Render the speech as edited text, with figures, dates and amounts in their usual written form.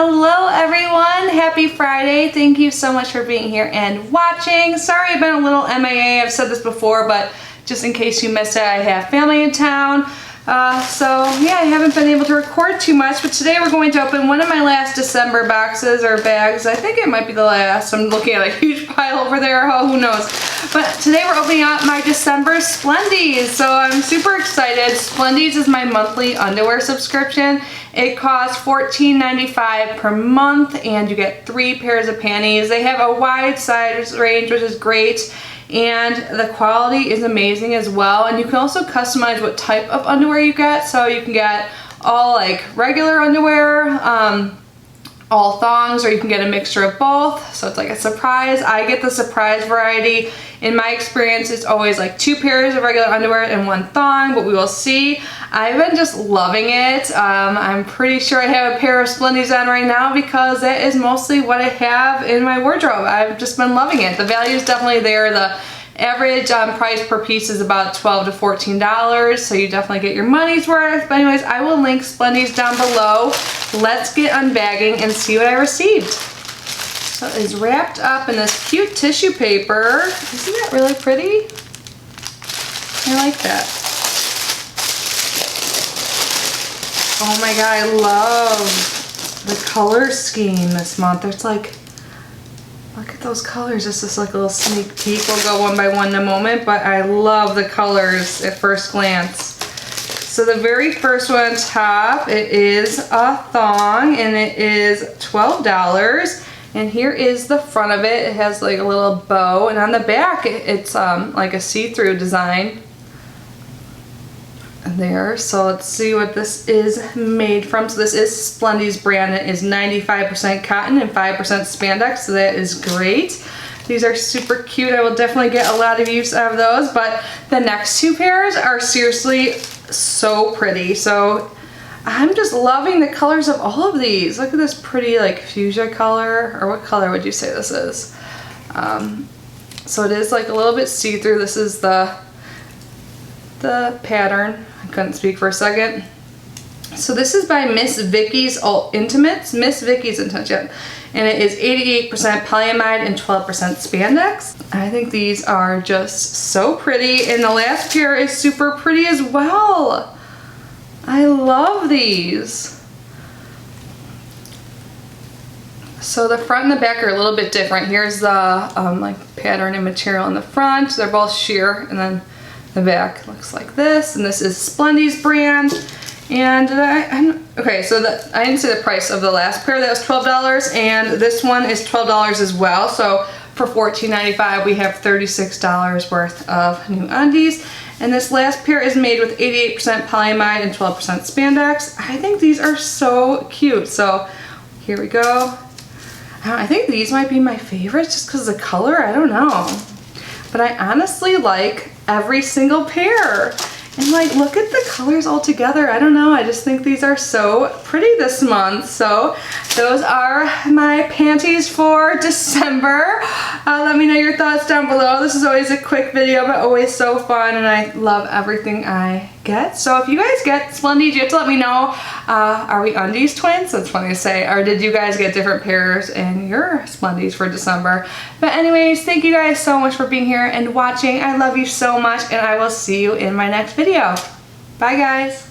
Hello everyone, happy Friday. Thank you so much for being here and watching. Sorry I've been a little MIA, I've said this before, but just in case you missed it, I have family in town. So yeah, I haven't been able to record too much, but today we're going to open one of my last December boxes or bags. I think it might be the last. I'm looking at a huge pile over there, oh, who knows. But today we're opening up my December Splendies, so I'm super excited. Splendies is my monthly underwear subscription. It costs $14.95 per month and you get 3 pairs of panties. They have a wide size range, which is great. And the quality is amazing as well, and you can also customize what type of underwear you get. So you can get all like regular underwear, all thongs, or you can get a mixture of both, so it's like a surprise. I get the surprise variety. In my experience, it's always like 2 pairs of regular underwear and 1 thong, but we will see. I've been just loving it. I'm pretty sure I have a pair of Splendies on right now because that is mostly what I have in my wardrobe. I've just been loving it. The value is definitely there. The average price per piece is about $12 to $14, so you definitely get your money's worth. But anyways, I will link Splendies down below. Let's get unbagging and see what I received. So it is wrapped up in this cute tissue paper. Isn't that really pretty? I like that. Oh my god, I love the color scheme this month. It's like, look at those colors. This is like a little sneak peek. We'll go one by one in a moment, but I love the colors at first glance. So the very first one on top, it is a thong and it is $12. And here is the front of it. It has like a little bow, and on the back it's like a see-through design there. So let's see what this is made from. So this is Splendies brand. It is 95% cotton and 5% spandex, so that is great. These are super cute. I will definitely get a lot of use out of those, but the next 2 pairs are seriously so pretty. So I'm just loving the colors of all of these. Look at this pretty like fuchsia color, or what color would you say this is? So it is like a little bit see-through. This is the pattern. I couldn't speak for a second. So this is by Miss Vicky's Intimates, Miss Vicky's Intimates, yeah. And it is 88% polyamide and 12% spandex. I think these are just so pretty, and the last pair is super pretty as well. I love these. So the front and the back are a little bit different. Here's the like pattern and material in the front. They're both sheer, and then the back looks like this. And this is Splendies brand. And okay, so I didn't say the price of the last pair. That was $12, and this one is $12 as well. So for $14.95, we have $36 worth of new undies. And this last pair is made with 88% polyamide and 12% spandex. I think these are so cute. So here we go. I think these might be my favorites just because of the color. I don't know. But I honestly like every single pair. And like, look at the colors all together. I don't know, I just think these are so pretty this month. So those are my panties for December. Let me know your thoughts down below. This is always a quick video, but always so fun, and I love everything I get. So if you guys get Splendies, you have to let me know. Are we undies twins? That's funny to say. Or did you guys get different pairs in your Splendies for December? But anyways, thank you guys so much for being here and watching. I love you so much, and I will see you in my next video. Bye guys.